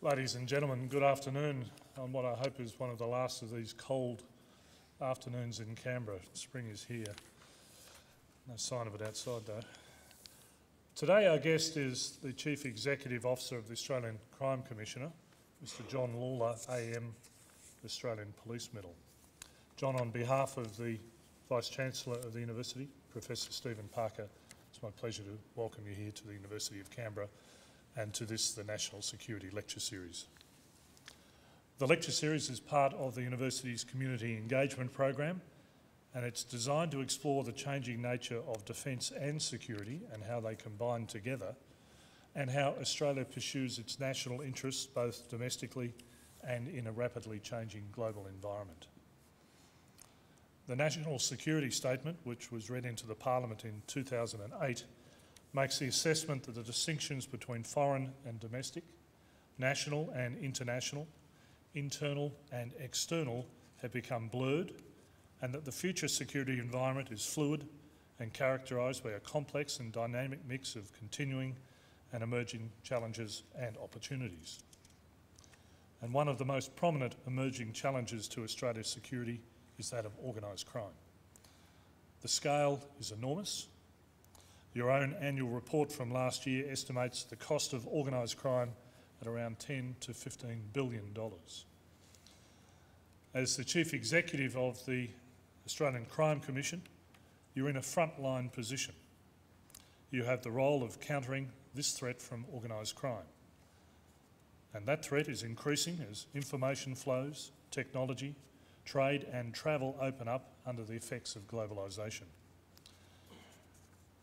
Ladies and gentlemen, good afternoon on what I hope is one of the last of these cold afternoons in Canberra. Spring is here. No sign of it outside though. Today our guest is the Chief Executive Officer of the Australian Crime Commissioner, Mr John Lawler, AM, Australian Police Medal. John, on behalf of the Vice-Chancellor of the University, Professor Stephen Parker, it's my pleasure to welcome you here to the University of Canberra and to this, the National Security Lecture Series. The lecture series is part of the university's community engagement program, and it's designed to explore the changing nature of defence and security and how they combine together, and how Australia pursues its national interests both domestically and in a rapidly changing global environment. The National Security Statement, which was read into the Parliament in 2008, makes the assessment that the distinctions between foreign and domestic, national and international, internal and external have become blurred, and that the future security environment is fluid and characterised by a complex and dynamic mix of continuing and emerging challenges and opportunities. And one of the most prominent emerging challenges to Australia's security is that of organised crime. The scale is enormous. Your own annual report from last year estimates the cost of organised crime at around $10 to $15 billion. As the Chief Executive of the Australian Crime Commission, you're in a frontline position. You have the role of countering this threat from organised crime. And that threat is increasing as information flows, technology, trade and travel open up under the effects of globalisation.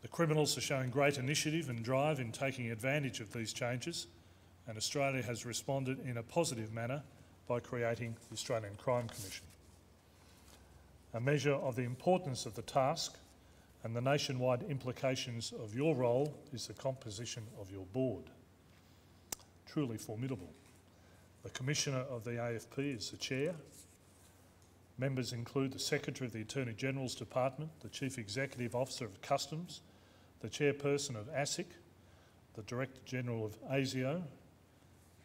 The criminals are showing great initiative and drive in taking advantage of these changes, and Australia has responded in a positive manner by creating the Australian Crime Commission. A measure of the importance of the task and the nationwide implications of your role is the composition of your board. Truly formidable. The Commissioner of the AFP is the Chair. Members include the Secretary of the Attorney General's Department, the Chief Executive Officer of Customs, the Chairperson of ASIC, the Director General of ASIO,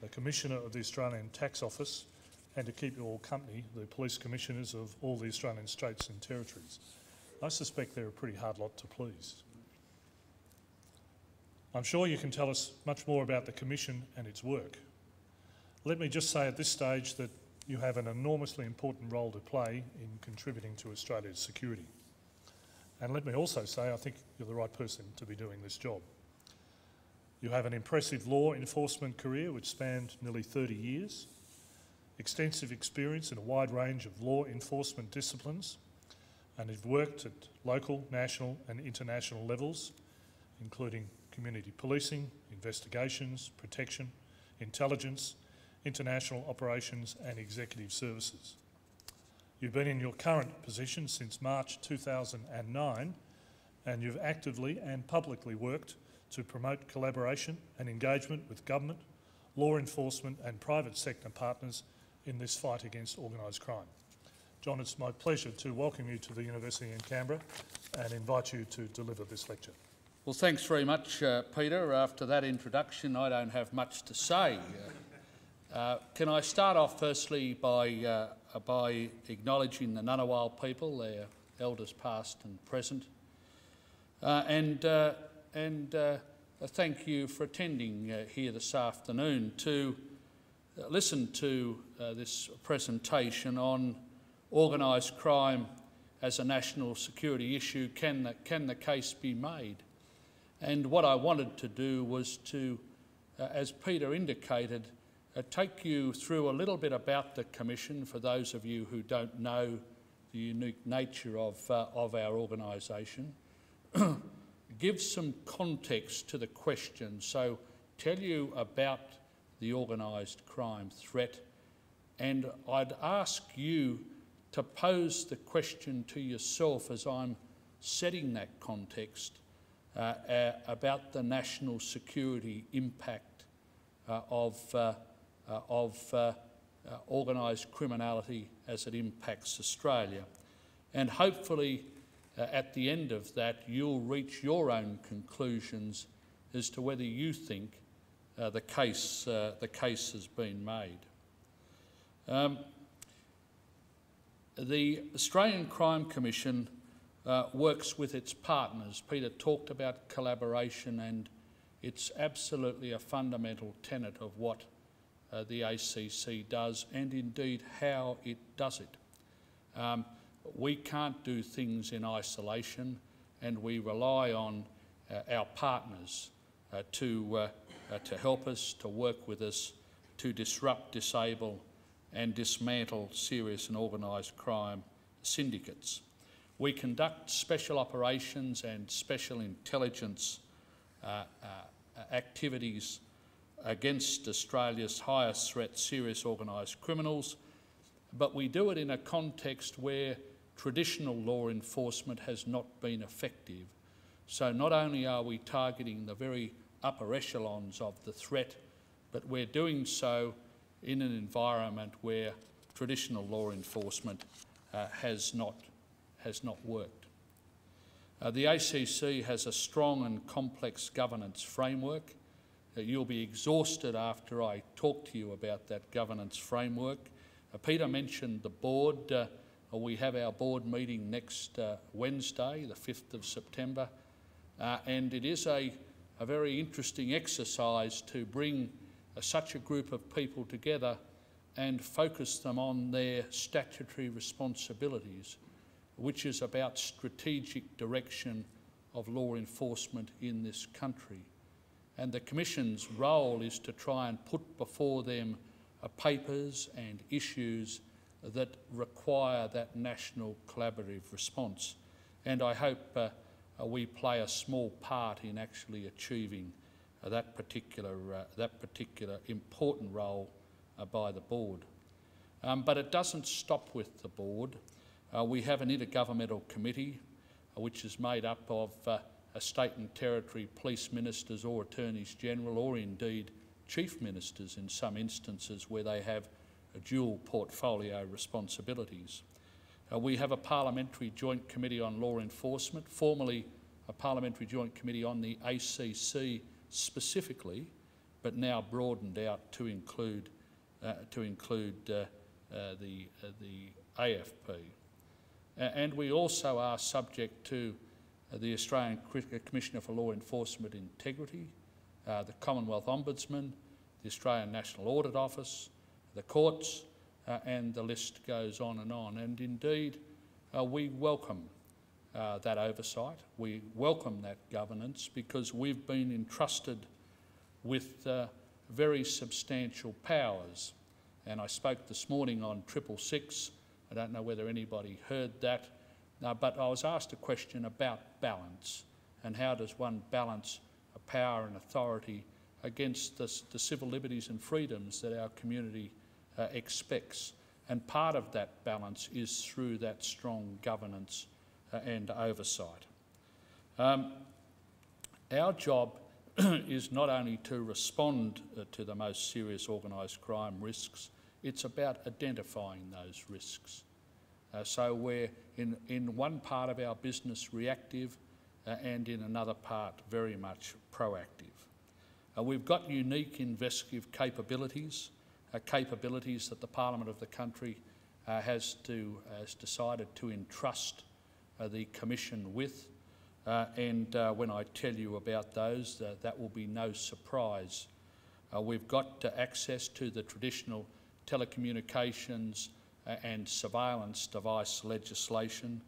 the Commissioner of the Australian Tax Office, and to keep you all company, the Police Commissioners of all the Australian states and territories. I suspect they're a pretty hard lot to please. I'm sure you can tell us much more about the Commission and its work. Let me just say at this stage that you have an enormously important role to play in contributing to Australia's security. And let me also say I think you're the right person to be doing this job. You have an impressive law enforcement career which spanned nearly 30 years, extensive experience in a wide range of law enforcement disciplines, and you've worked at local, national and international levels, including community policing, investigations, protection, intelligence, international operations and executive services. You've been in your current position since March 2009, and you've actively and publicly worked to promote collaboration and engagement with government, law enforcement and private sector partners in this fight against organised crime. John, it's my pleasure to welcome you to the University in Canberra and invite you to deliver this lecture. Well, thanks very much, Peter. After that introduction, I don't have much to say. Can I start off firstly by acknowledging the Ngunnawal people, their elders past and present, and thank you for attending here this afternoon to listen to this presentation on organised crime as a national security issue. Can the case be made? And what I wanted to do was to, as Peter indicated, take you through a little bit about the Commission for those of you who don't know the unique nature of our organisation, give some context to the question, so tell you about the organised crime threat, and I'd ask you to pose the question to yourself as I'm setting that context about the national security impact of organised criminality as it impacts Australia. And hopefully at the end of that you'll reach your own conclusions as to whether you think the case has been made. The Australian Crime Commission works with its partners. Peter talked about collaboration, and it's absolutely a fundamental tenet of what the ACC does, and indeed how it does it. We can't do things in isolation, and we rely on our partners to help us, to work with us, to disrupt, disable and dismantle serious and organised crime syndicates. We conduct special operations and special intelligence activities against Australia's highest threat, serious organised criminals, but we do it in a context where traditional law enforcement has not been effective. So not only are we targeting the very upper echelons of the threat, but we're doing so in an environment where traditional law enforcement has not worked. The ACC has a strong and complex governance framework. You'll be exhausted after I talk to you about that governance framework. Peter mentioned the board. We have our board meeting next Wednesday, the 5th of September, and it is a very interesting exercise to bring such a group of people together and focus them on their statutory responsibilities, which is about strategic direction of law enforcement in this country. And the Commission's role is to try and put before them papers and issues that require that national collaborative response. And I hope we play a small part in actually achieving that particular important role by the board. But it doesn't stop with the board. We have an intergovernmental committee which is made up of state and territory police ministers or attorneys general, or indeed chief ministers in some instances where they have a dual portfolio responsibilities. We have a parliamentary joint committee on law enforcement, formerly a parliamentary joint committee on the ACC specifically, but now broadened out to include the AFP. And we also are subject to the Australian Commissioner for Law Enforcement Integrity, the Commonwealth Ombudsman, the Australian National Audit Office, the courts, and the list goes on. And indeed, we welcome that oversight. We welcome that governance because we've been entrusted with very substantial powers. And I spoke this morning on 666. I don't know whether anybody heard that, but I was asked a question about balance and how does one balance a power and authority against the civil liberties and freedoms that our community expects. And part of that balance is through that strong governance and oversight. Our job is not only to respond to the most serious organised crime risks, it's about identifying those risks. So we're in one part of our business reactive and in another part very much proactive. We've got unique investigative capabilities, capabilities that the Parliament of the country has decided to entrust the Commission with. And when I tell you about those, that will be no surprise. We've got access to the traditional telecommunications and surveillance device legislation,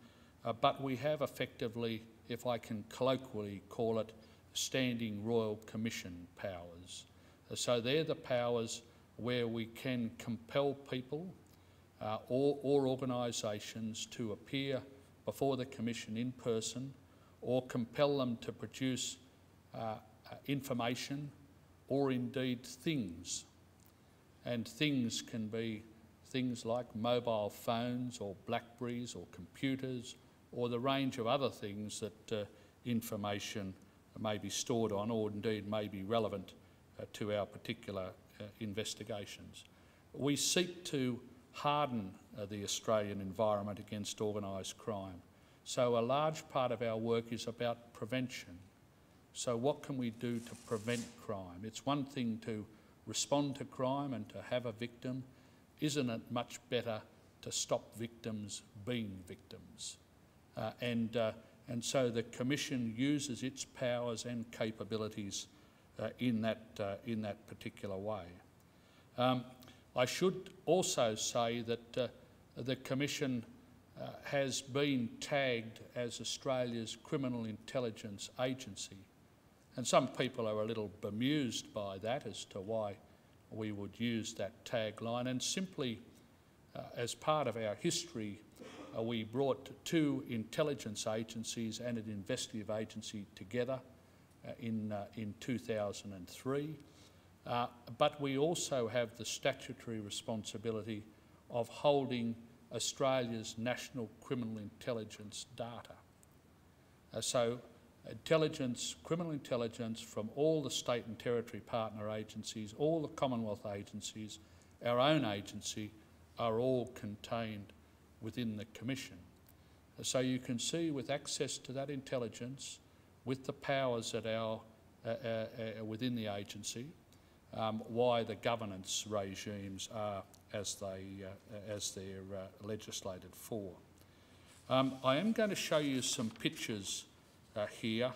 but we have effectively, if I can colloquially call it, standing Royal Commission powers. So they're the powers where we can compel people or organisations to appear before the Commission in person, or compel them to produce information or indeed things. And things can be things like mobile phones or Blackberries or computers or the range of other things that information may be stored on or indeed may be relevant to our particular investigations. We seek to harden the Australian environment against organised crime. So a large part of our work is about prevention. So what can we do to prevent crime? It's one thing to respond to crime and to have a victim. Isn't it much better to stop victims being victims? And so the Commission uses its powers and capabilities in that particular way. I should also say that the Commission has been tagged as Australia's criminal intelligence agency, and some people are a little bemused by that as to why we would use that tagline. And simply, as part of our history, we brought two intelligence agencies and an investigative agency together in 2003. But we also have the statutory responsibility of holding Australia's national criminal intelligence data. So criminal intelligence from all the state and territory partner agencies, all the Commonwealth agencies, our own agency, are all contained within the Commission. So you can see, with access to that intelligence, with the powers that are within the agency, why the governance regimes are as they're legislated for. I am going to show you some pictures here.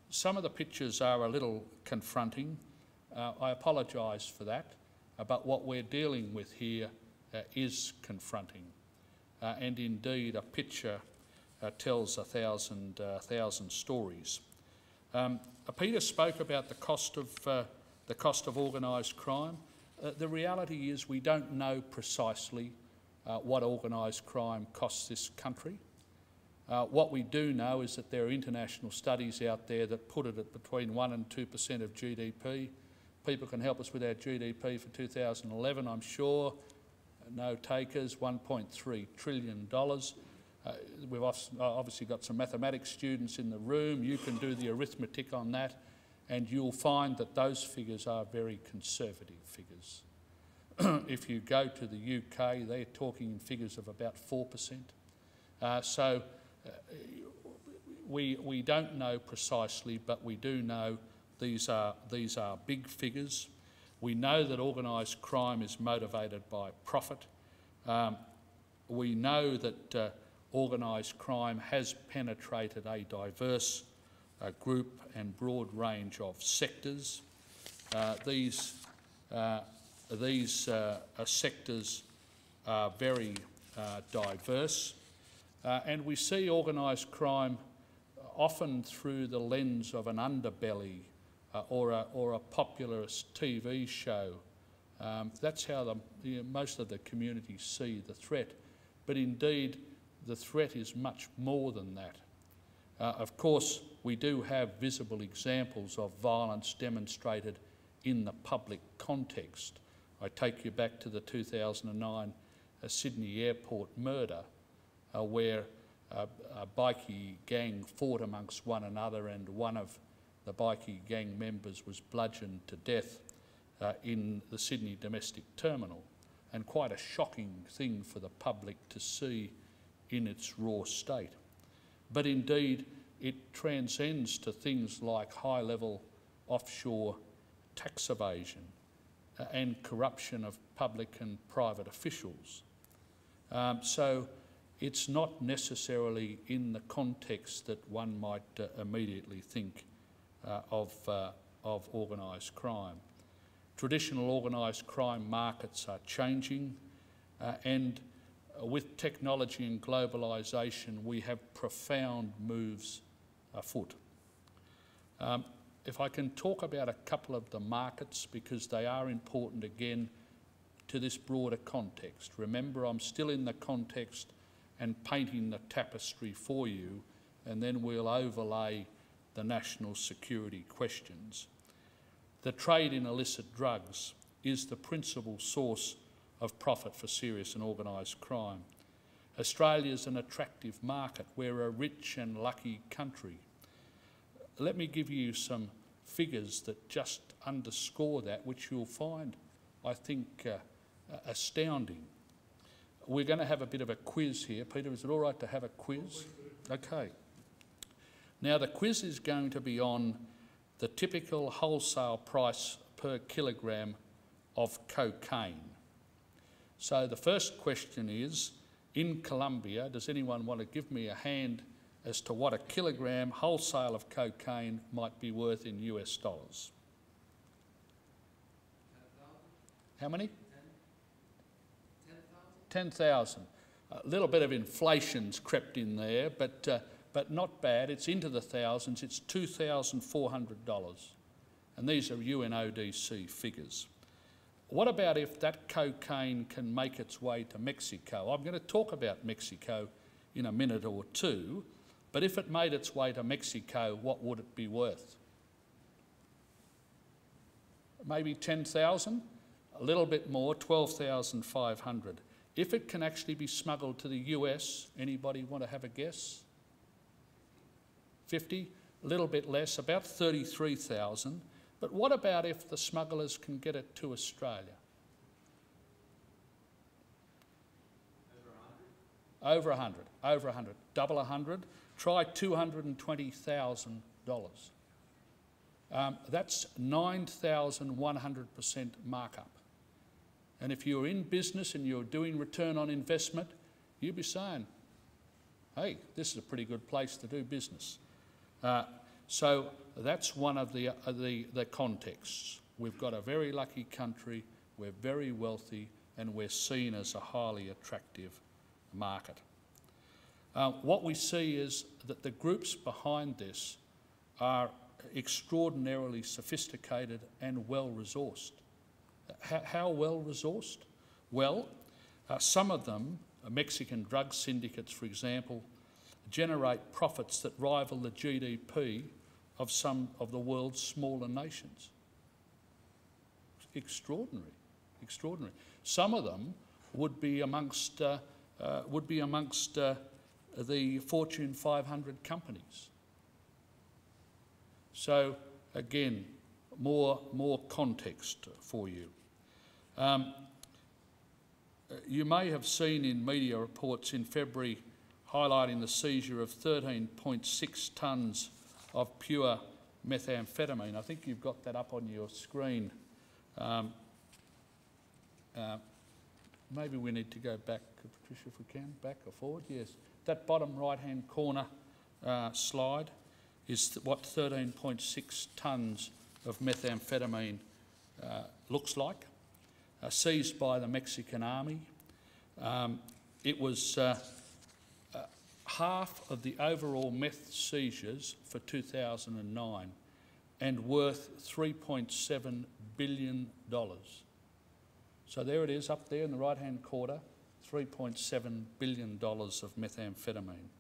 Some of the pictures are a little confronting. I apologise for that, but what we're dealing with here is confronting. And indeed, a picture tells 1,000 stories. Peter spoke about the cost of organised crime. The reality is we don't know precisely what organised crime costs this country. What we do know is that there are international studies out there that put it at between 1% and 2% of GDP. People can help us with our GDP for 2011, I'm sure. No takers, $1.3 trillion. We've obviously got some mathematics students in the room. You can do the arithmetic on that, and you'll find that those figures are very conservative figures. If you go to the UK, they're talking in figures of about 4%. So we don't know precisely, but we do know these are big figures. We know that organised crime is motivated by profit. We know that organised crime has penetrated a diverse group and broad range of sectors. These sectors are very diverse, and we see organised crime often through the lens of an underbelly or a popularist TV show. That's how most of the communities see the threat. But indeed, the threat is much more than that. Of course, we do have visible examples of violence demonstrated in the public context. I take you back to the 2009 Sydney airport murder, where a bikie gang fought amongst one another, and one of the bikie gang members was bludgeoned to death in the Sydney domestic terminal, and quite a shocking thing for the public to see in its raw state. But indeed, it transcends to things like high-level offshore tax evasion and corruption of public and private officials. So it's not necessarily in the context that one might immediately think of organised crime. Traditional organised crime markets are changing, and with technology and globalisation, we have profound moves afoot. If I can talk about a couple of the markets, because they are important again to this broader context. Remember, I'm still in the context and painting the tapestry for you, and then we'll overlay the national security questions. The trade in illicit drugs is the principal source of profit for serious and organised crime. Australia is an attractive market. We're a rich and lucky country. Let me give you some figures that just underscore that, which you'll find, I think, astounding. We're going to have a bit of a quiz here. Peter, is it all right to have a quiz? Okay. Now the quiz is going to be on the typical wholesale price per kilogram of cocaine. So the first question is, in Colombia, does anyone want to give me a hand as to what a kilogram wholesale of cocaine might be worth in US dollars? 10,000. How many? 10,000. A little bit of inflation's crept in there, but not bad. It's into the thousands. It's $2,400. And these are UNODC figures. What about if that cocaine can make its way to Mexico? I'm going to talk about Mexico in a minute or two, but if it made its way to Mexico, what would it be worth? Maybe 10,000? A little bit more, 12,500. If it can actually be smuggled to the US, anybody want to have a guess? 50? A little bit less, about 33,000. But what about if the smugglers can get it to Australia? Over 100. Over 100. Double 100. Try $220,000. That's 9,100% markup. And if you're in business and you're doing return on investment, you'd be saying, hey, this is a pretty good place to do business. So that's one of the contexts. We've got a very lucky country, we're very wealthy, and we're seen as a highly attractive market. What we see is that the groups behind this are extraordinarily sophisticated and well-resourced. How well-resourced? Well, some of them, Mexican drug syndicates, for example, generate profits that rival the GDP of some of the world's smaller nations. Extraordinary, extraordinary. Some of them would be amongst the Fortune 500 companies. So again, more context for you. You may have seen in media reports in February highlighting the seizure of 13.6 tonnes of pure methamphetamine. I think you've got that up on your screen. Maybe we need to go back, Patricia, if we can, back or forward. Yes, that bottom right-hand corner slide is what 13.6 tonnes of methamphetamine looks like, seized by the Mexican army. It was half of the overall meth seizures for 2009 and worth $3.7 billion. So there it is up there in the right-hand corner, $3.7 billion of methamphetamine.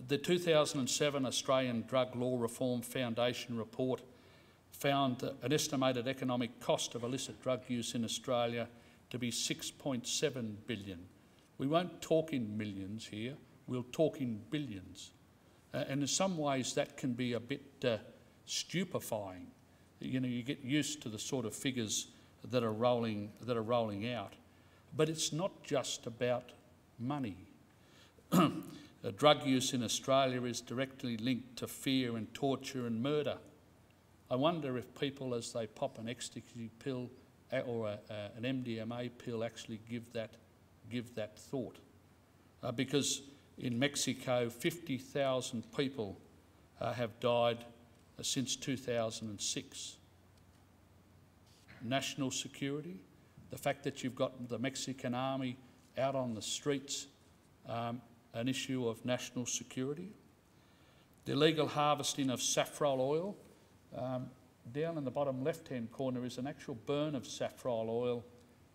The 2007 Australian Drug Law Reform Foundation report found an estimated economic cost of illicit drug use in Australia to be $6.7 billion. We won't talk in millions here, we'll talk in billions. And in some ways that can be a bit stupefying. You know, you get used to the sort of figures that are rolling out. But it's not just about money. Drug use in Australia is directly linked to fear and torture and murder. I wonder if people, as they pop an ecstasy pill or an MDMA pill, actually give that thought. Because in Mexico, 50,000 people have died since 2006. National security, the fact that you've got the Mexican army out on the streets, an issue of national security. The illegal harvesting of saffron oil. Down in the bottom left-hand corner is an actual burn of saffron oil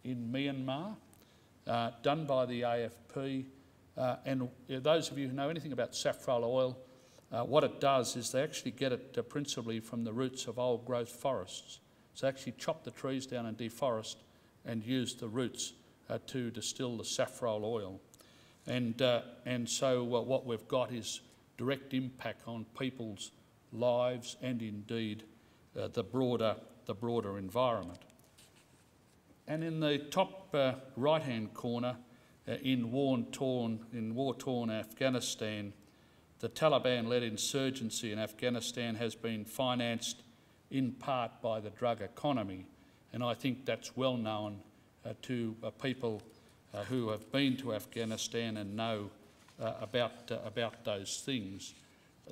in Myanmar, done by the AFP. And those of you who know anything about saffron oil, what it does is they actually get it principally from the roots of old-growth forests. So actually chop the trees down and deforest and use the roots to distill the saffron oil. And so what we've got is direct impact on people's lives and indeed the broader environment. And in the top right-hand corner, in war-torn Afghanistan, The Taliban-led insurgency in Afghanistan has been financed in part by the drug economy, and I think that's well known to people who have been to Afghanistan and know about those things.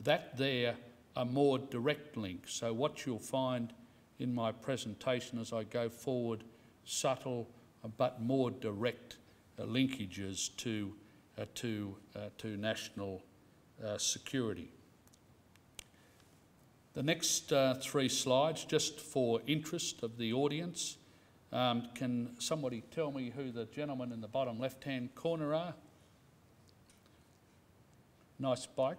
That there are more direct links. So what you'll find in my presentation as I go forward, subtle but more direct linkages to national security. The next 3 slides, just for interest of the audience. Can somebody tell me who the gentlemen in the bottom left-hand corner are? Nice bike.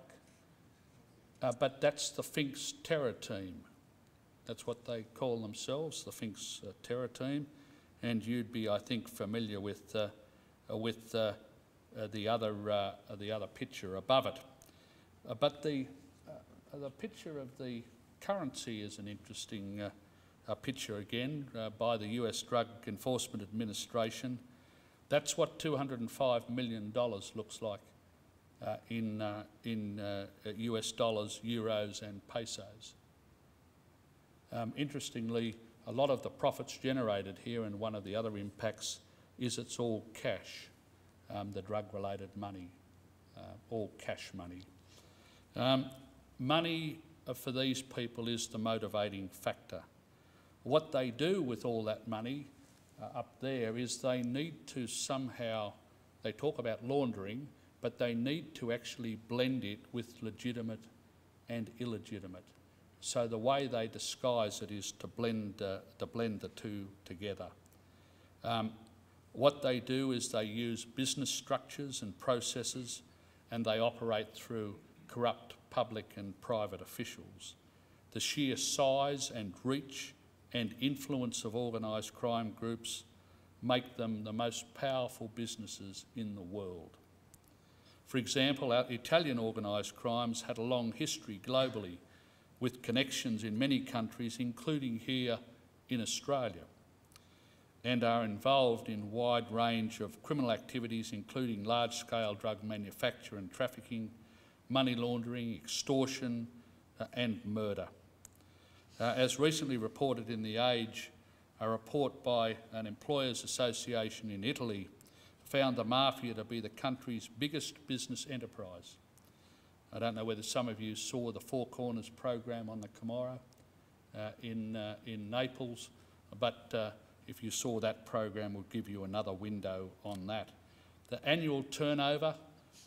But that's the Finks Terror Team. That's what they call themselves, the Finks Terror Team. And you'd be, I think, familiar with the other picture above it. But the picture of the currency is an interesting picture again by the US Drug Enforcement Administration. That's what $205 million looks like in US dollars, euros and pesos. Interestingly, a lot of the profits generated here, and one of the other impacts is it's all cash, the drug-related money, all cash money. Money for these people is the motivating factor. What they do with all that money up there is they need to somehow, they talk about laundering, but they need to actually blend it with legitimate and illegitimate. So the way they disguise it is to blend the two together. What they do is they use business structures and processes, and they operate through corrupt public and private officials. The sheer size and reach and influence of organised crime groups make them the most powerful businesses in the world. For example, our Italian organised crimes had a long history globally, with connections in many countries, including here in Australia, and are involved in a wide range of criminal activities, including large-scale drug manufacture and trafficking, money laundering, extortion, and murder. As recently reported in The Age, a report by an employers' association in Italy found the mafia to be the country's biggest business enterprise. I don't know whether some of you saw the Four Corners program on the Camorra in Naples, but if you saw that program, we'll give you another window on that. The annual turnover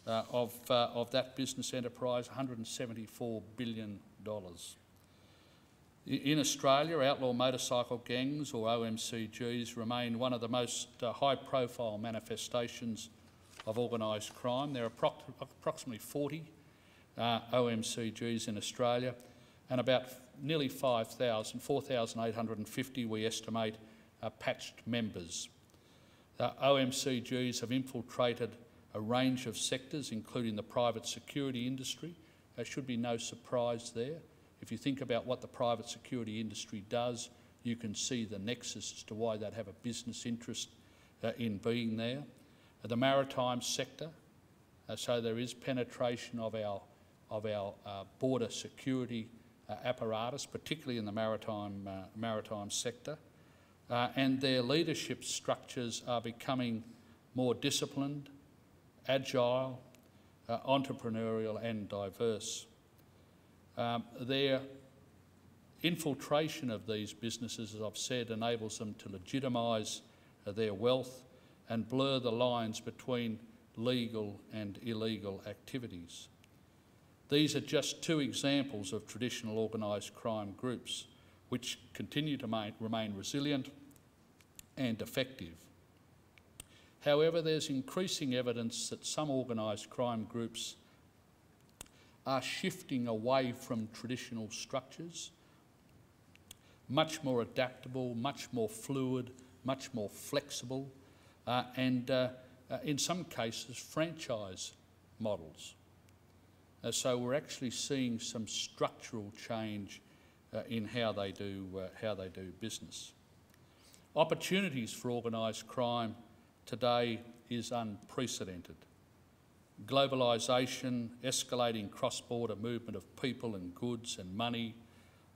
of that business enterprise, $174 billion. In Australia, outlaw motorcycle gangs, or OMCGs, remain one of the most high-profile manifestations of organised crime. There are approximately 40 OMCGs in Australia, and about nearly 5,000, 4,850 we estimate, are patched members. OMCGs have infiltrated a range of sectors, including the private security industry. There should be no surprise there. If you think about what the private security industry does, you can see the nexus as to why they'd have a business interest in being there. The maritime sector, so there is penetration of our border security apparatus, particularly in the maritime sector, and their leadership structures are becoming more disciplined, agile, entrepreneurial and diverse. Their infiltration of these businesses, as I've said, enables them to legitimise their wealth and blur the lines between legal and illegal activities. These are just 2 examples of traditional organised crime groups which continue to remain resilient and effective. However, there's increasing evidence that some organised crime groups are shifting away from traditional structures, much more adaptable, much more fluid, much more flexible, and in some cases franchise models. So we're actually seeing some structural change in how they do business. Opportunities for organised crime today is unprecedented. globalisation, escalating cross-border movement of people and goods and money,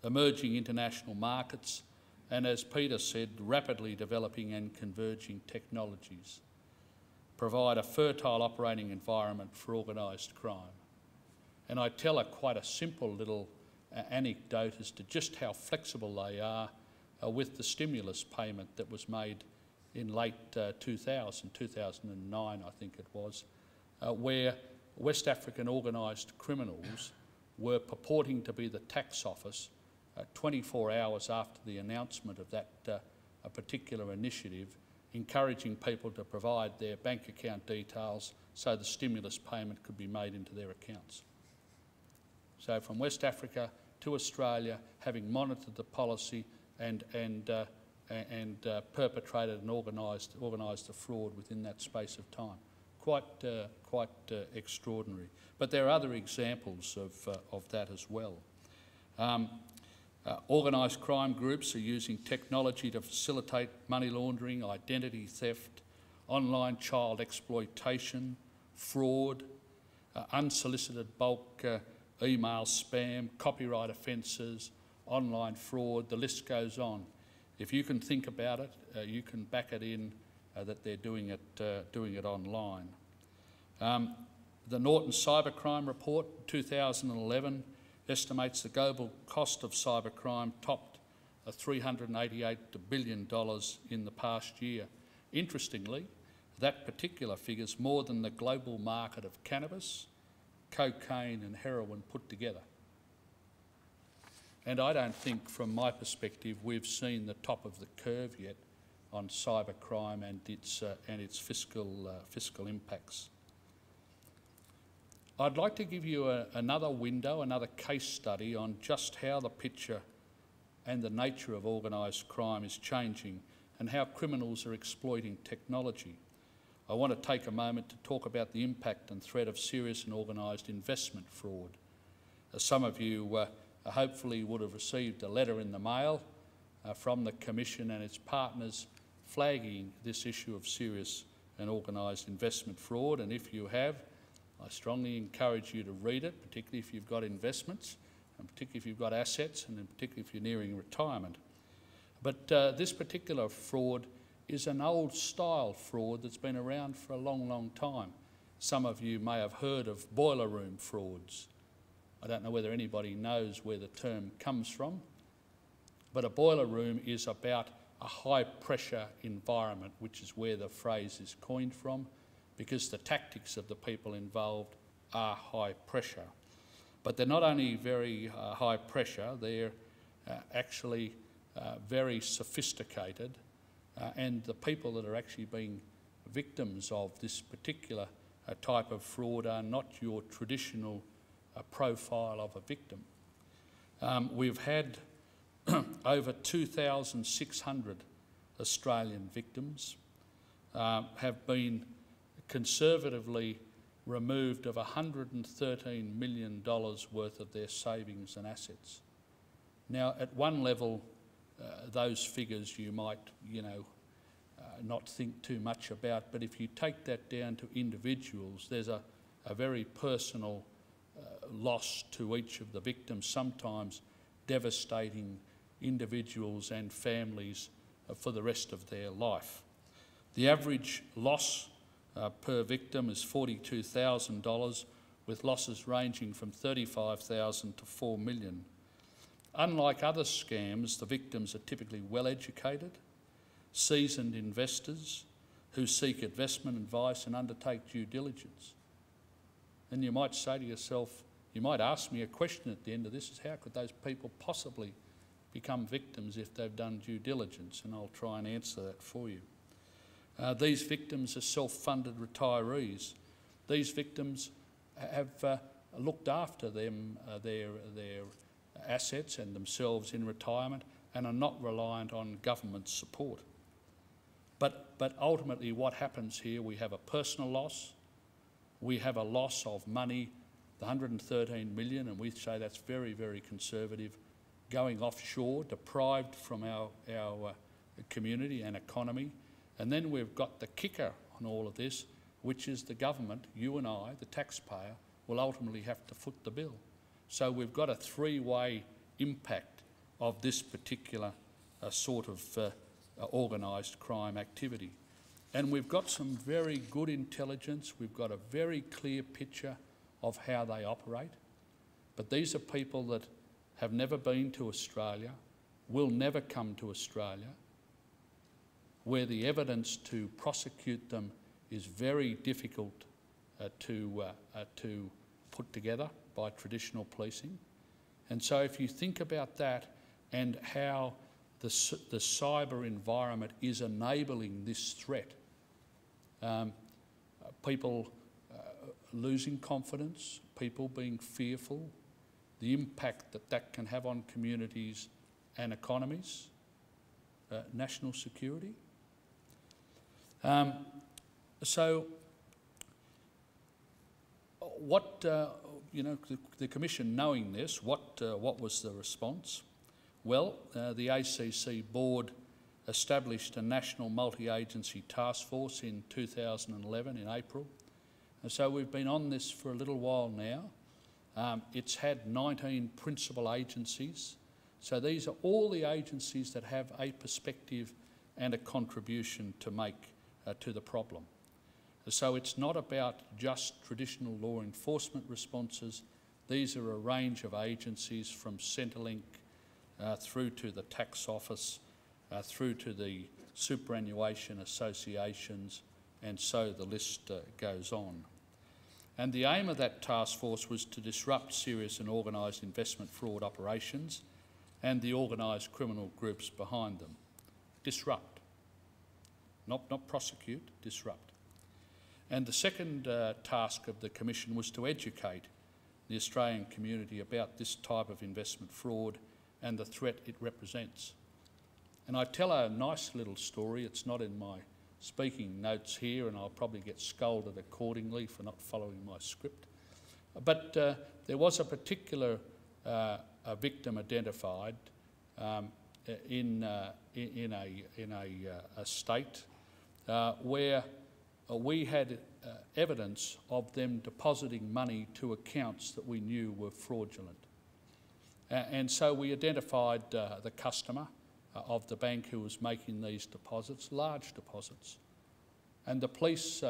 emerging international markets, and as Peter said, rapidly developing and converging technologies provide a fertile operating environment for organised crime. And I tell quite a simple little anecdote as to just how flexible they are with the stimulus payment that was made in late 2009 I think it was, where West African organised criminals were purporting to be the tax office 24 hours after the announcement of that a particular initiative, encouraging people to provide their bank account details so the stimulus payment could be made into their accounts. So from West Africa to Australia, having monitored the policy and perpetrated and organised the fraud within that space of time. Quite extraordinary. But there are other examples of that as well. Organised crime groups are using technology to facilitate money laundering, identity theft, online child exploitation, fraud, unsolicited bulk email spam, copyright offences, online fraud, the list goes on. If you can think about it, you can back it in that they're doing it online. The Norton Cybercrime Report 2011 estimates the global cost of cybercrime topped $388 billion in the past year. Interestingly, that particular figure is more than the global market of cannabis, cocaine and heroin put together. And I don't think, from my perspective, we've seen the top of the curve yet on cybercrime and its fiscal impacts. I'd like to give you another window, another case study on just how the picture and the nature of organised crime is changing and how criminals are exploiting technology. I want to take a moment to talk about the impact and threat of serious and organised investment fraud. Some of you hopefully would have received a letter in the mail from the Commission and its partners flagging this issue of serious and organised investment fraud, and if you have, I strongly encourage you to read it, particularly if you've got investments, and particularly if you've got assets, and particularly if you're nearing retirement. But this particular fraud is an old style fraud that's been around for a long, long time. Some of you may have heard of boiler room frauds. I don't know whether anybody knows where the term comes from, but a boiler room is about a high pressure environment, which is where the phrase is coined from, because the tactics of the people involved are high pressure. But they're not only very high pressure, they're actually very sophisticated, and the people that are actually being victims of this particular type of fraud are not your traditional profile of a victim. We've had over 2,600 Australian victims have been conservatively removed of $113 million worth of their savings and assets. Now, at one level, those figures you might, not think too much about, but if you take that down to individuals, there's a very personal loss to each of the victims, sometimes devastating individuals and families for the rest of their life. The average loss per victim is $42,000, with losses ranging from $35,000 to $4 million. Unlike other scams, the victims are typically well-educated, seasoned investors who seek investment advice and undertake due diligence. And you might say to yourself, you might ask me a question at the end of this, is how could those people possibly become victims if they've done due diligence? And I'll try and answer that for you. These victims are self-funded retirees. These victims have looked after them, their assets and themselves in retirement, and are not reliant on government support. But ultimately what happens here, we have a personal loss, we have a loss of money, the $113 million, and we say that's very, very conservative, going offshore, deprived from our community and economy. And then we've got the kicker on all of this, which is the government, you and I, the taxpayer, will ultimately have to foot the bill. So we've got a three-way impact of this particular sort of organised crime activity. And we've got some very good intelligence, we've got a very clear picture of how they operate. But these are people that have never been to Australia, will never come to Australia, where the evidence to prosecute them is very difficult to put together by traditional policing. And so if you think about that and how the cyber environment is enabling this threat, people losing confidence, people being fearful, the impact that that can have on communities and economies, national security. So what, the Commission knowing this, what was the response? Well, the ACC board established a national multi-agency task force in 2011 in April. And so we've been on this for a little while now. It's had 19 principal agencies. So these are all the agencies that have a perspective and a contribution to make to the problem. So it's not about just traditional law enforcement responses. These are a range of agencies from Centrelink through to the tax office, through to the superannuation associations, and so the list goes on. And the aim of that task force was to disrupt serious and organised investment fraud operations and the organised criminal groups behind them. Disrupt. Not prosecute, disrupt. And the second task of the Commission was to educate the Australian community about this type of investment fraud and the threat it represents. And I tell a nice little story. It's not in my speaking notes here, and I'll probably get scolded accordingly for not following my script. But there was a particular a victim identified in a state where we had evidence of them depositing money to accounts that we knew were fraudulent. And so we identified the customer of the bank who was making these deposits, large deposits. And the police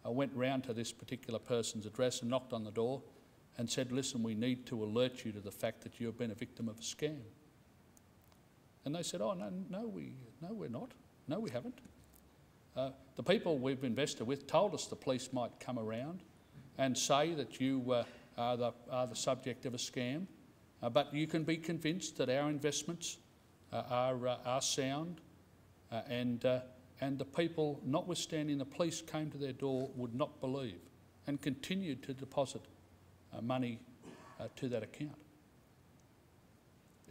went round to this particular person's address and knocked on the door and said, listen, we need to alert you to the fact that you have been a victim of a scam. And they said, oh, no, we're not. No, we haven't. The people we've invested with told us the police might come around and say that you are the subject of a scam, but you can be convinced that our investments are sound, and the people, notwithstanding the police came to their door, would not believe and continued to deposit money to that account.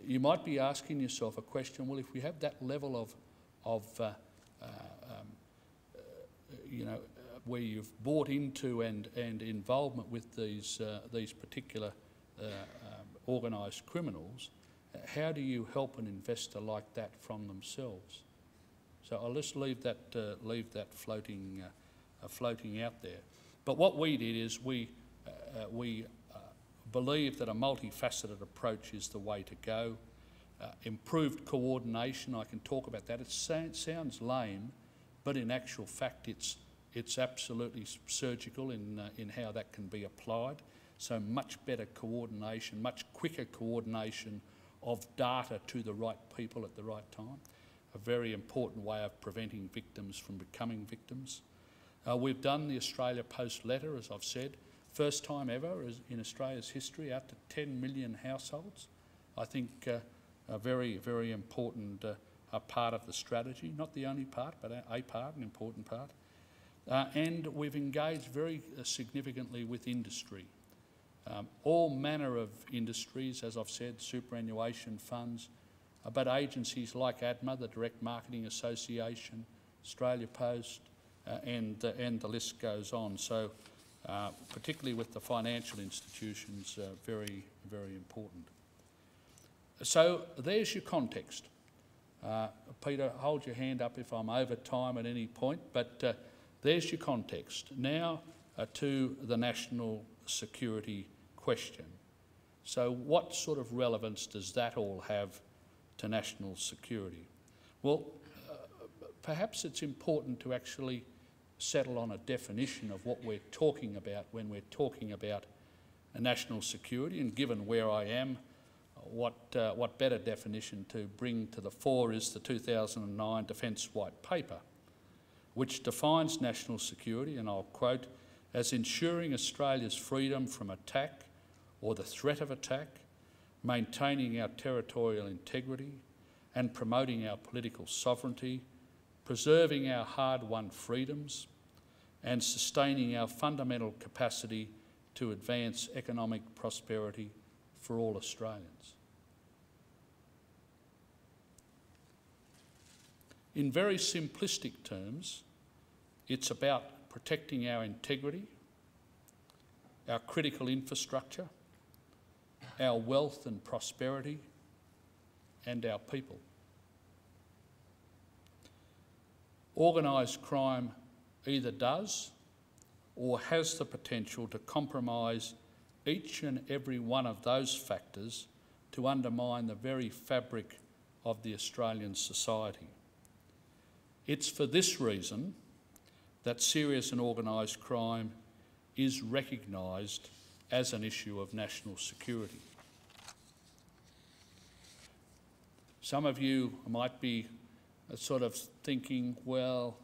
You might be asking yourself a question, well, if we have that level of where you've bought into and involvement with these particular organised criminals, how do you help an investor like that from themselves? So I'll just leave that floating out there. But what we did is we believe that a multifaceted approach is the way to go. Improved coordination, I can talk about that. It sounds lame, but in actual fact it's absolutely surgical in how that can be applied. So much better coordination, much quicker coordination of data to the right people at the right time. A very important way of preventing victims from becoming victims. We've done the Australia Post letter, as I've said, first time ever in Australia's history, out to 10 million households. I think a very, very important part of the strategy, not the only part, but a part, an important part. And we've engaged very significantly with industry. All manner of industries, as I've said, superannuation funds, but agencies like ADMA, the Direct Marketing Association, Australia Post, and the list goes on. So particularly with the financial institutions, very, very important. So there's your context. Peter, hold your hand up if I'm over time at any point, but There's your context. Now to the national security question. So what sort of relevance does that all have to national security? Well, perhaps it's important to actually settle on a definition of what we're talking about when we're talking about national security, and given where I am, what better definition to bring to the fore is the 2009 Defence White Paper, which defines national security, and I'll quote, as ensuring Australia's freedom from attack or the threat of attack, maintaining our territorial integrity and promoting our political sovereignty, preserving our hard-won freedoms and sustaining our fundamental capacity to advance economic prosperity for all Australians. In very simplistic terms, it's about protecting our integrity, our critical infrastructure, our wealth and prosperity, and our people. Organised crime either does or has the potential to compromise each and every one of those factors to undermine the very fabric of the Australian society. It's for this reason that serious and organised crime is recognised as an issue of national security. Some of you might be sort of thinking, well,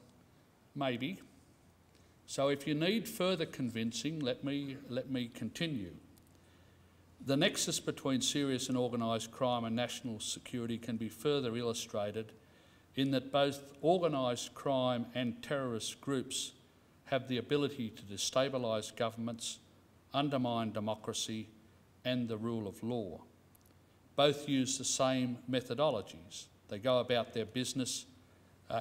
maybe. So if you need further convincing, let me continue. The nexus between serious and organised crime and national security can be further illustrated in that both organised crime and terrorist groups have the ability to destabilise governments, undermine democracy and the rule of law. Both use the same methodologies. They go about their business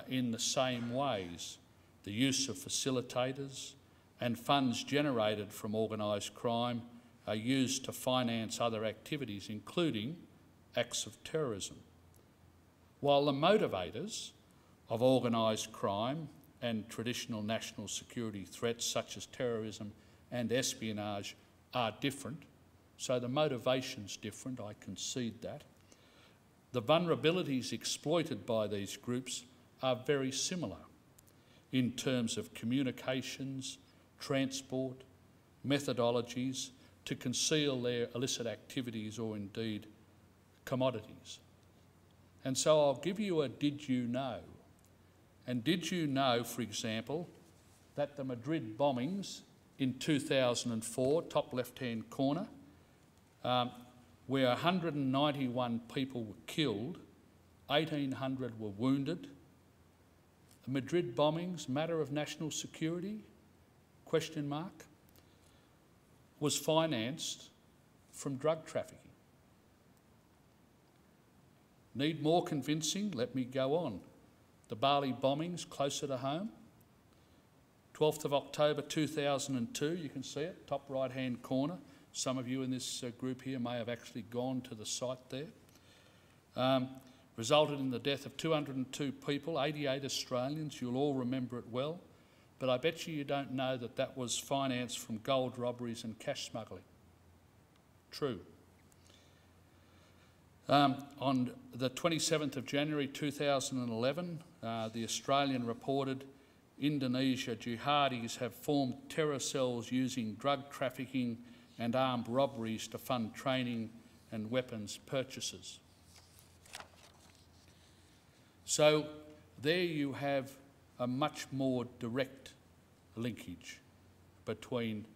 in the same ways. The use of facilitators and funds generated from organised crime are used to finance other activities, including acts of terrorism. While the motivators of organised crime and traditional national security threats such as terrorism and espionage are different, so the motivation's different, I concede that, the vulnerabilities exploited by these groups are very similar in terms of communications, transport, methodologies to conceal their illicit activities or indeed commodities. And so I'll give you a did you know. And did you know, for example, that the Madrid bombings in 2004, top left-hand corner, where 191 people were killed, 1,800 were wounded. The Madrid bombings, matter of national security, question mark, was financed from drug trafficking. Need more convincing? Let me go on. The Bali bombings, closer to home, 12th of October 2002, you can see it, top right-hand corner. Some of you in this group here may have actually gone to the site there. Resulted in the death of 202 people, 88 Australians. You'll all remember it well. But I bet you don't know that that was financed from gold robberies and cash smuggling. True. On the 27th of January 2011, the Australian reported Indonesia jihadis have formed terror cells using drug trafficking and armed robberies to fund training and weapons purchases. So there you have a much more direct linkage between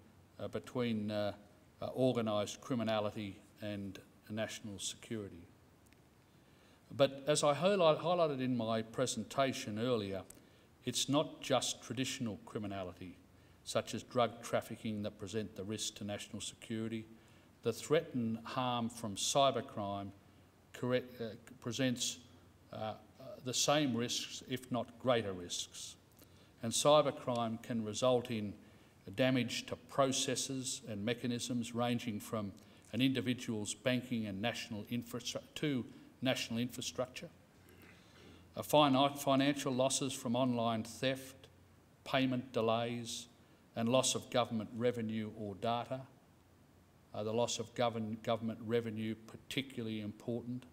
organised criminality and national security. But as I highlighted in my presentation earlier, it's not just traditional criminality, such as drug trafficking, that present the risk to national security. The threat and harm from cybercrime presents the same risks, if not greater risks. And cybercrime can result in damage to processes and mechanisms ranging from an individual's banking and national infrastructure, financial losses from online theft, payment delays and loss of government revenue or data. The loss of government revenue particularly important.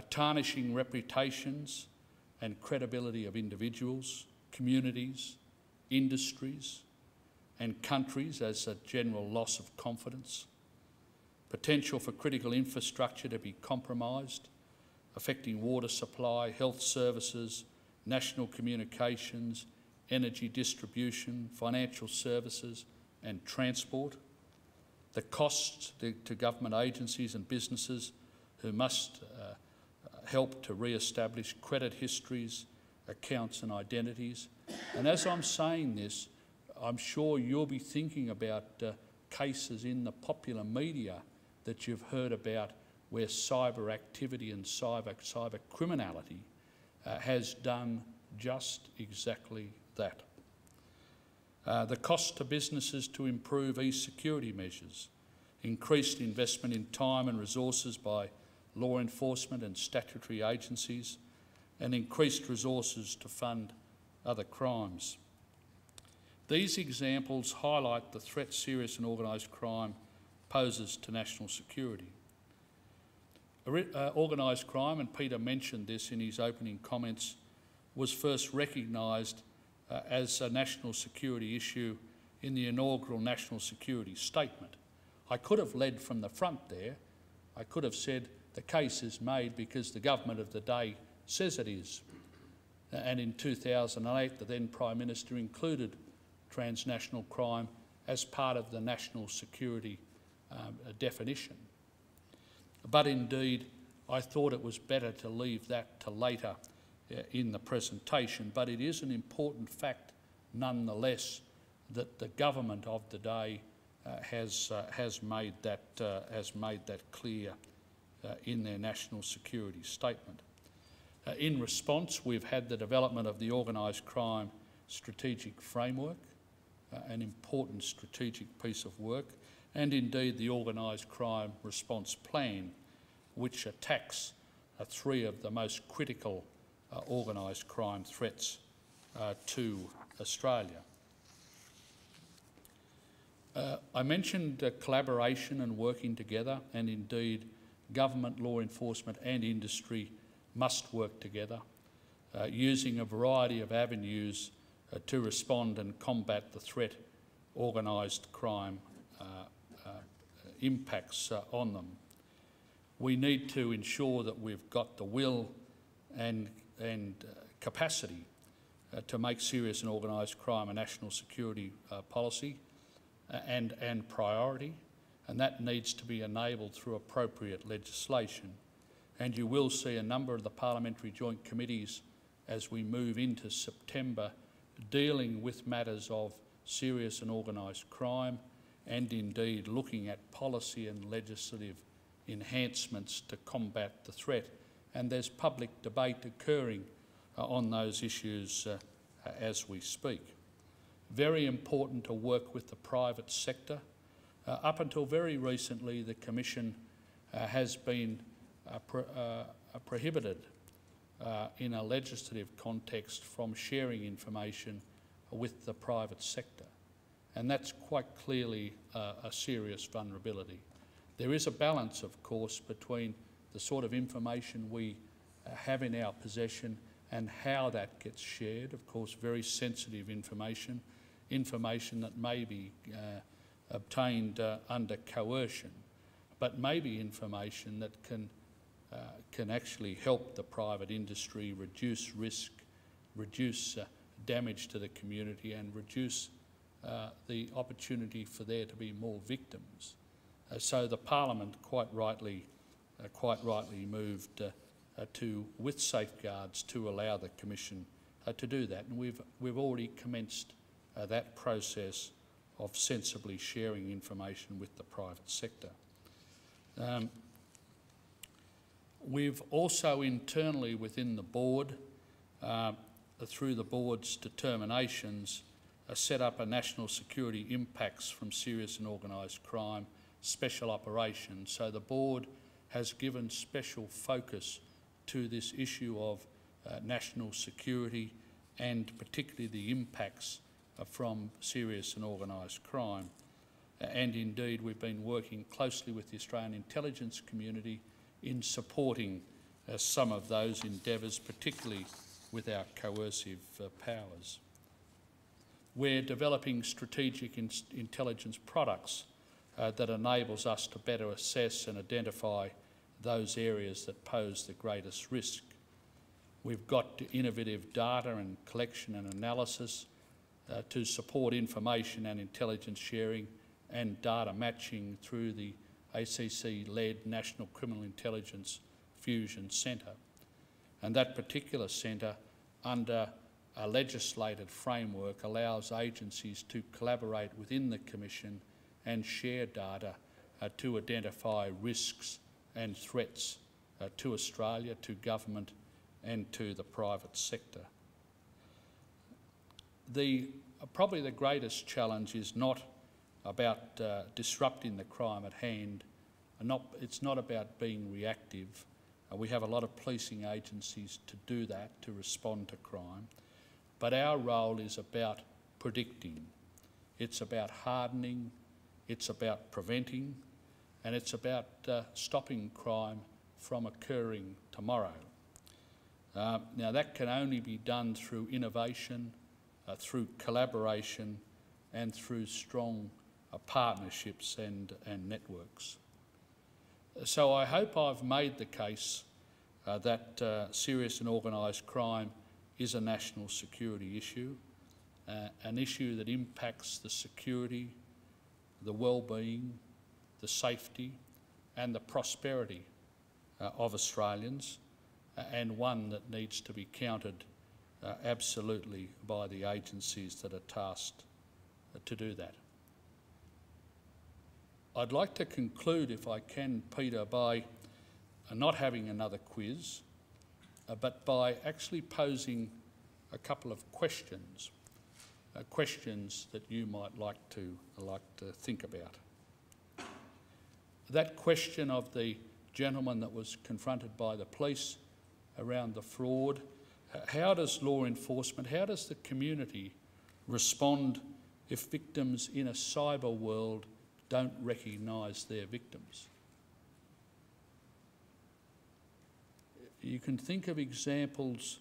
Tarnishing reputations and credibility of individuals, communities, industries and countries as a general loss of confidence. Potential for critical infrastructure to be compromised, affecting water supply, health services, national communications, energy distribution, financial services and transport. The costs to government agencies and businesses who must help to re-establish credit histories, accounts and identities. And as I'm saying this, I'm sure you'll be thinking about cases in the popular media that you've heard about where cyber activity and cyber criminality has done just exactly that. The cost to businesses to improve e-security measures, increased investment in time and resources by law enforcement and statutory agencies, and increased resources to fund other crimes. These examples highlight the threat serious and organised crime poses to national security. Organised crime, and Peter mentioned this in his opening comments, was first recognised as a national security issue in the inaugural National Security Statement. I could have led from the front there. I could have said the case is made because the government of the day says it is. And in 2008, the then Prime Minister included transnational crime as part of the national security definition. But indeed, I thought it was better to leave that to later in the presentation. But it is an important fact, nonetheless, that the government of the day has made that clear in their national security statement. In response, we've had the development of the Organised Crime Strategic Framework, an important strategic piece of work, and indeed the Organised Crime Response Plan, which attacks three of the most critical organised crime threats to Australia. I mentioned collaboration and working together, and indeed government, law enforcement and industry must work together, using a variety of avenues to respond and combat the threat organised crime impacts on them. We need to ensure that we've got the will and capacity to make serious and organised crime a national security policy and priority, and that needs to be enabled through appropriate legislation. And you will see a number of the parliamentary joint committees as we move into September dealing with matters of serious and organised crime, and indeed looking at policy and legislative enhancements to combat the threat. And there's public debate occurring on those issues as we speak. Very important to work with the private sector. Up until very recently, the Commission has been prohibited in a legislative context from sharing information with the private sector. And that's quite clearly a serious vulnerability. There is a balance, of course, between the sort of information we have in our possession and how that gets shared. Of course, very sensitive information, information that may be obtained under coercion, but maybe information that can actually help the private industry reduce risk, reduce damage to the community, and reduce the opportunity for there to be more victims. So the Parliament quite rightly moved with safeguards to allow the Commission to do that, and we've already commenced that process of sensibly sharing information with the private sector. We've also internally within the board, through the board's determinations, set up a national security impacts from serious and organised crime special operation. So the board has given special focus to this issue of national security and particularly the impacts from serious and organised crime. And indeed, we've been working closely with the Australian intelligence community in supporting some of those endeavours, particularly with our coercive powers. We're developing strategic intelligence products that enables us to better assess and identify those areas that pose the greatest risk. We've got innovative data and collection and analysis to support information and intelligence sharing and data matching through the ACC-led National Criminal Intelligence Fusion Centre. And that particular centre, under a legislated framework, allows agencies to collaborate within the Commission and share data to identify risks and threats to Australia, to government and to the private sector. Probably the greatest challenge is not about disrupting the crime at hand. It's not about being reactive. We have a lot of policing agencies to do that, to respond to crime. But our role is about predicting. It's about hardening, it's about preventing, and it's about stopping crime from occurring tomorrow. Now that can only be done through innovation, through collaboration and through strong partnerships and networks. So I hope I've made the case that serious and organised crime is a national security issue, an issue that impacts the security, the well-being, the safety and the prosperity of Australians, and one that needs to be countered absolutely by the agencies that are tasked to do that. I'd like to conclude, if I can, Peter, by not having another quiz, but by actually posing a couple of questions, questions that you might like to think about. That question of the gentleman that was confronted by the police around the fraud, how does law enforcement, how does the community respond if victims in a cyber world don't recognise their victims? You can think of examples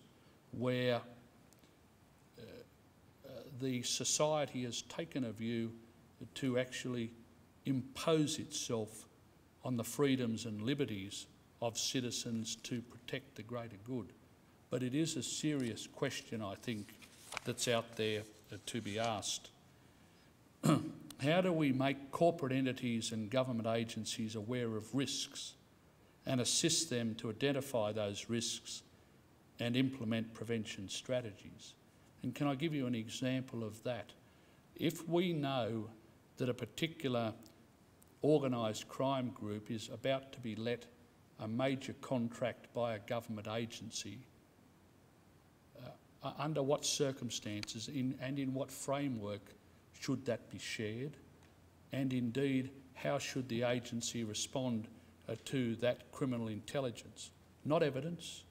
where the society has taken a view to actually impose itself on the freedoms and liberties of citizens to protect the greater good. But it is a serious question, I think, that's out there to be asked. How do we make corporate entities and government agencies aware of risks and assist them to identify those risks and implement prevention strategies? And can I give you an example of that? If we know that a particular organised crime group is about to be let a major contract by a government agency, under what circumstances and in what framework should that be shared? And indeed, how should the agency respond to that criminal intelligence? Not evidence,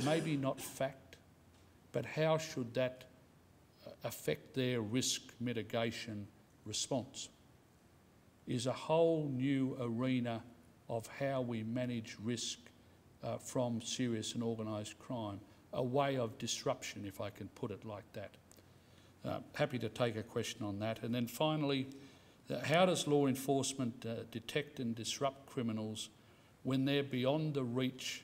maybe not fact, but how should that affect their risk mitigation response? Is a whole new arena of how we manage risk from serious and organised crime, a way of disruption, if I can put it like that. Happy to take a question on that. And then finally, how does law enforcement detect and disrupt criminals when they're beyond the reach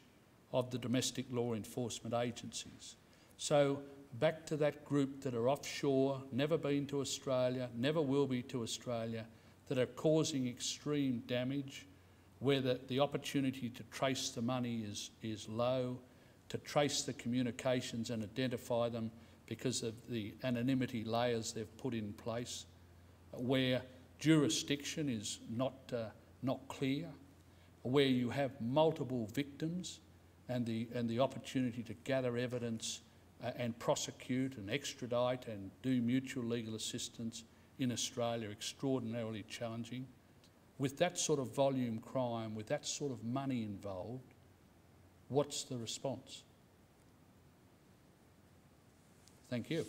of the domestic law enforcement agencies? So back to that group that are offshore, never been to Australia, never will be to Australia, that are causing extreme damage, where the opportunity to trace the money is low, to trace the communications and identify them because of the anonymity layers they've put in place, where jurisdiction is not clear, where you have multiple victims and the opportunity to gather evidence and prosecute and extradite and do mutual legal assistance in Australia extraordinarily challenging. With that sort of volume crime, with that sort of money involved, what's the response? Thank you.